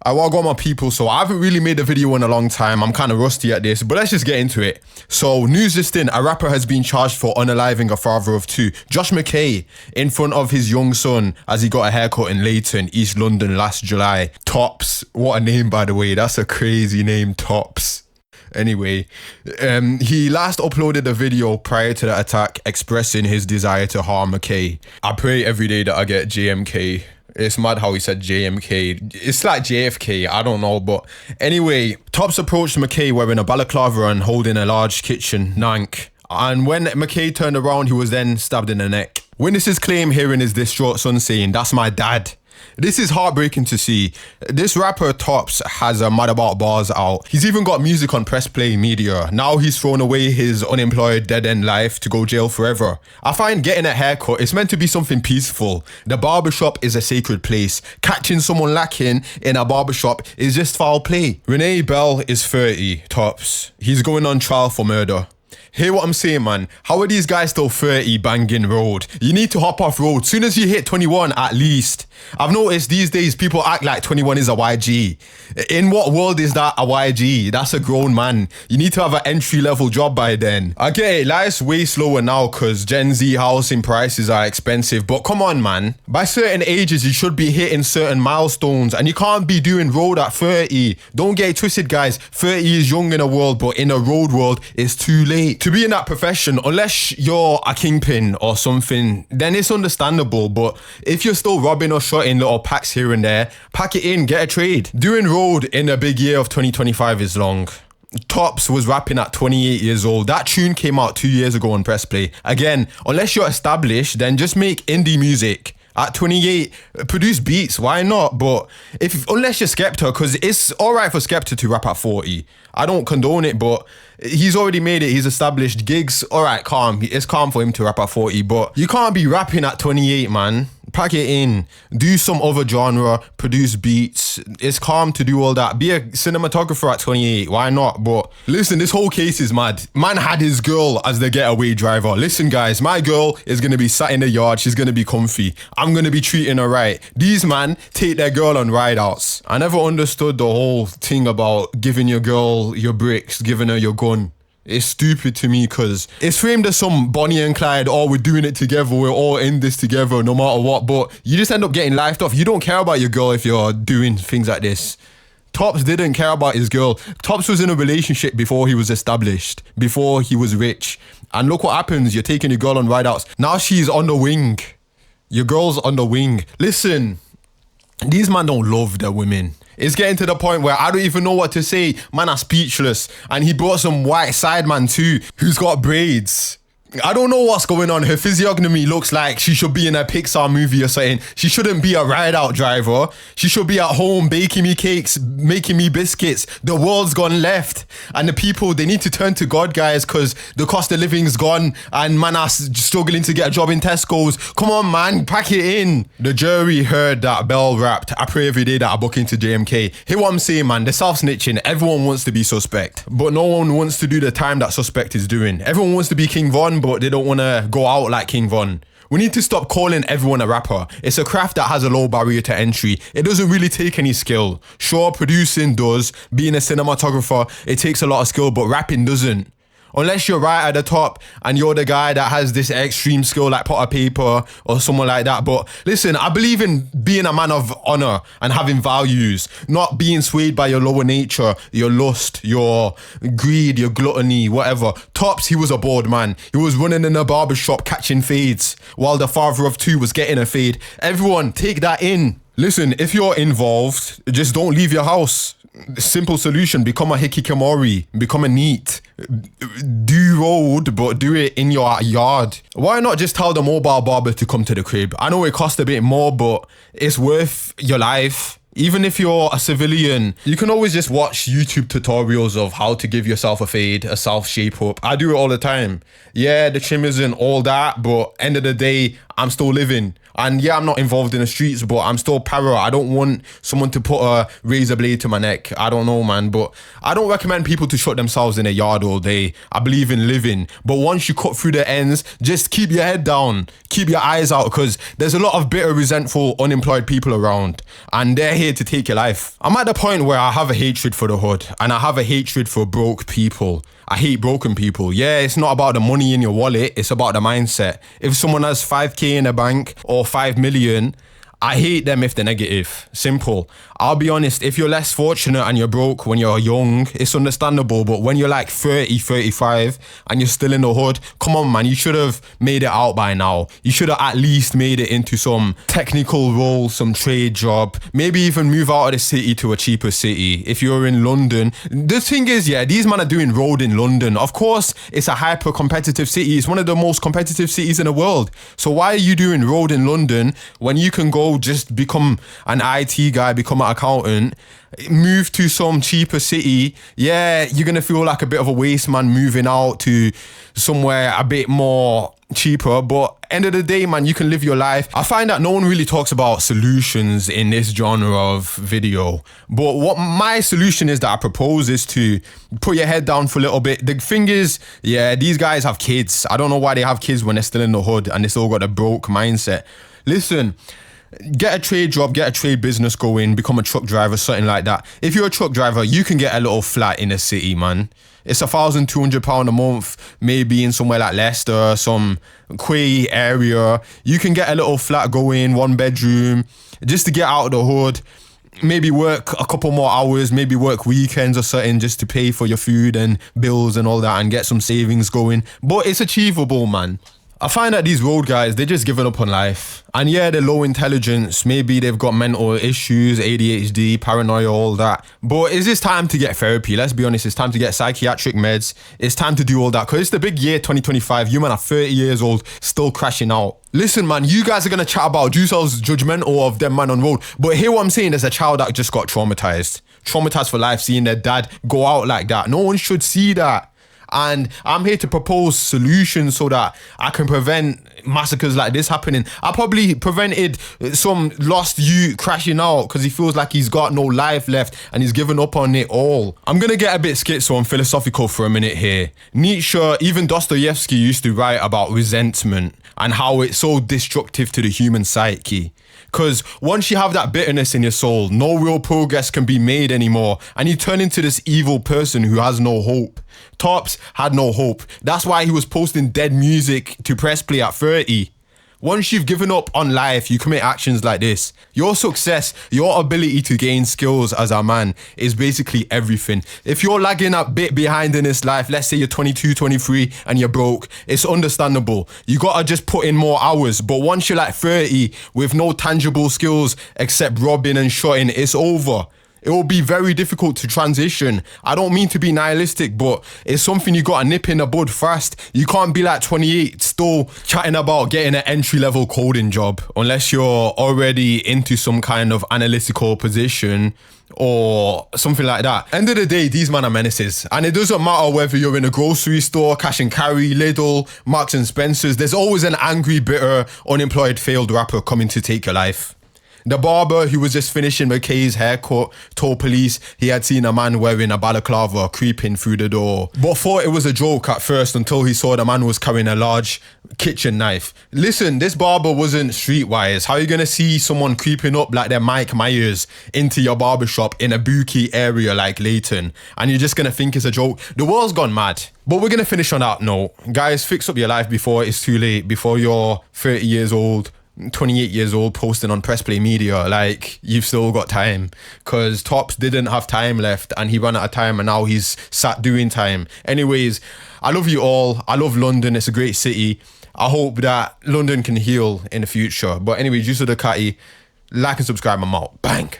I got my people, so I haven't really made a video in a long time. I'm kind of rusty at this, but let's just get into it. So, news this thing, a rapper has been charged for unaliving a father of two, Josh McKay, in front of his young son as he got a haircut in Leighton, East London last July. Tops, what a name by the way, that's a crazy name, Tops. Anyway, he last uploaded a video prior to the attack expressing his desire to harm McKay. I pray every day that I get JMK. It's mad how he said JMK. It's like JFK, I don't know. But anyway, Tops approached McKay wearing a balaclava and holding a large kitchen knife. And when McKay turned around, he was then stabbed in the neck. Witnesses claim hearing his distraught son saying, "That's my dad." This is heartbreaking to see. This rapper Tops has a Mad About Bars out. He's even got music on Press Play Media. Now he's thrown away his unemployed dead-end life to go jail forever. I find getting a haircut is meant to be something peaceful. The barbershop is a sacred place. Catching someone lacking in a barbershop is just foul play. Renee Bell is 30, Tops. He's going on trial for murder. Hear what I'm saying, man. How are these guys still 30 banging road? You need to hop off road. Soon as you hit 21 at least. I've noticed these days people act like 21 is a YG. In what world is that a YG? That's a grown man. You need to have an entry-level job by then. I get it, life's way slower now because Gen Z housing prices are expensive. But come on, man. By certain ages, you should be hitting certain milestones and you can't be doing road at 30. Don't get it twisted, guys. 30 is young in a world, but in a road world, it's too late. To be in that profession, unless you're a kingpin or something, then it's understandable. But if you're still robbing or shotting little packs here and there, pack it in, get a trade. Doing road in a big year of 2025 is long. Tops was rapping at 28 years old. That tune came out 2 years ago on Press Play. Again, unless you're established, then just make indie music. At 28, produce beats, why not? But unless you're Skepta, because it's alright for Skepta to rap at 40. I don't condone it, but he's already made it. He's established gigs. Alright, calm. It's calm for him to rap at 40, but you can't be rapping at 28, man. Pack it in. Do some other genre. Produce beats. It's calm to do all that. Be a cinematographer at 28. Why not? But listen, this whole case is mad. Man had his girl as the getaway driver. Listen, guys, my girl is going to be sat in the yard. She's going to be comfy. I'm going to be treating her right. These man take their girl on ride outs. I never understood the whole thing about giving your girl your bricks, giving her your gun. It's stupid to me because it's framed as some Bonnie and Clyde, oh, we're doing it together, we're all in this together no matter what, but you just end up getting lifed off. You don't care about your girl if you're doing things like this. Tops didn't care about his girl. Tops was in a relationship before he was established, before he was rich. And look what happens, you're taking your girl on ride outs. Now she's on the wing. Your girl's on the wing. Listen, these men don't love their women. It's getting to the point where I don't even know what to say. Man, I'm speechless. And he brought some white side man too, who's got braids. I don't know what's going on. Her physiognomy looks like she should be in a Pixar movie or something. She shouldn't be a ride-out driver. She should be at home baking me cakes, making me biscuits. The world's gone left. And the people, they need to turn to God, guys, because the cost of living's gone and man are struggling to get a job in Tesco's. Come on, man, pack it in. The jury heard that Bell rapped, I pray every day that I book into JMK. Hear what I'm saying, man? The self-snitching, everyone wants to be suspect. But no one wants to do the time that suspect is doing. Everyone wants to be King Von, but they don't want to go out like King Von. We need to stop calling everyone a rapper. It's a craft that has a low barrier to entry. It doesn't really take any skill. Sure, producing does. Being a cinematographer, it takes a lot of skill, but rapping doesn't. Unless you're right at the top and you're the guy that has this extreme skill like Potter Paper or someone like that. But listen, I believe in being a man of honor and having values, not being swayed by your lower nature, your lust, your greed, your gluttony, whatever. Tops, he was a bored man. He was running in a barber shop catching fades while the father of two was getting a fade. Everyone, take that in. Listen, if you're involved, just don't leave your house. Simple solution, become a hikikomori, become a neat. Do road, but do it in your yard. Why not just tell the mobile barber to come to the crib? I know it costs a bit more, but it's worth your life. Even if you're a civilian, you can always just watch YouTube tutorials of how to give yourself a fade, a self shape up. I do it all the time. Yeah, the trim isn't all that, but end of the day, I'm still living. And yeah, I'm not involved in the streets, but I'm still para. I don't want someone to put a razor blade to my neck. I don't know, man. But I don't recommend people to shut themselves in a yard all day. I believe in living. But once you cut through the ends, just keep your head down. Keep your eyes out, because there's a lot of bitter, resentful, unemployed people around. And they're here to take your life. I'm at the point where I have a hatred for the hood and I have a hatred for broke people. I hate broken people. Yeah, it's not about the money in your wallet. It's about the mindset. If someone has 5k in the bank or 5 million, I hate them if they're negative. Simple. I'll be honest, if you're less fortunate and you're broke when you're young, it's understandable. But when you're like 30, 35 and you're still in the hood, come on, man, you should have made it out by now. You should have at least made it into some technical role, some trade job, maybe even move out of the city to a cheaper city. If you're in London, the thing is, yeah, these men are doing road in London. Of course, it's a hyper competitive city. It's one of the most competitive cities in the world. So why are you doing road in London when you can go just become an IT guy, become an accountant, move to some cheaper city? Yeah, you're gonna feel like a bit of a waste man moving out to somewhere a bit more cheaper, but end of the day, man, you can live your life. I find that no one really talks about solutions in this genre of video, but what my solution is that I propose is to put your head down for a little bit. The thing is, yeah, these guys have kids. I don't know why they have kids when they're still in the hood and they still got a broke mindset. Listen, get a trade job, get a trade business going, become a truck driver, something like that. If you're a truck driver, you can get a little flat in a city, man. It's £1,200 a month, maybe in somewhere like Leicester, some quay area. You can get a little flat going, 1 bedroom, just to get out of the hood. Maybe work a couple more hours, maybe work weekends or something just to pay for your food and bills and all that and get some savings going. But it's achievable, man. I find that these road guys, they're just giving up on life. And yeah, they're low intelligence. Maybe they've got mental issues, ADHD, paranoia, all that. But is this time to get therapy? Let's be honest, it's time to get psychiatric meds. It's time to do all that because it's the big year 2025. You man are 30 years old, still crashing out. Listen, man, you guys are going to chat about yourselves judgmental of them man on road. But hear what I'm saying, there's a child that just got traumatized. Traumatized for life, seeing their dad go out like that. No one should see that. And I'm here to propose solutions so that I can prevent massacres like this happening. I probably prevented some lost youth crashing out because he feels like he's got no life left and he's given up on it all. I'm going to get a bit schizo and philosophical for a minute here. Nietzsche, even Dostoevsky used to write about resentment and how it's so destructive to the human psyche. Because once you have that bitterness in your soul, no real progress can be made anymore. And you turn into this evil person who has no hope. Tops had no hope. That's why he was posting dead music to press play at 30. Once you've given up on life, you commit actions like this. Your success, your ability to gain skills as a man is basically everything. If you're lagging a bit behind in this life, let's say you're 22, 23 and you're broke, it's understandable. You gotta just put in more hours. But once you're like 30 with no tangible skills except robbing and shotting, it's over. It will be very difficult to transition. I don't mean to be nihilistic, but it's something you gotta nip in the bud fast. You can't be like 28 still chatting about getting an entry-level coding job unless you're already into some kind of analytical position or something like that. End of the day, these men are menaces. And it doesn't matter whether you're in a grocery store, cash and carry, Lidl, Marks and Spencer's, there's always an angry, bitter, unemployed, failed rapper coming to take your life. The barber who was just finishing McKay's haircut told police he had seen a man wearing a balaclava creeping through the door, but thought it was a joke at first until he saw the man was carrying a large kitchen knife. Listen, this barber wasn't streetwise. How are you going to see someone creeping up like they're Mike Myers into your barbershop in a bookie area like Leighton and you're just going to think it's a joke? The world's gone mad. But we're going to finish on that note. Guys, fix up your life before it's too late, before you're 30 years old, 28 years old posting on Press Play Media. Like, you've still got time, because Tops didn't have time left and he ran out of time and now he's sat doing time. Anyways, I love you all. I love London. It's a great city. I hope that London can heal in the future. But anyway, Juice of the Catty, like and subscribe. I'm out. Bang.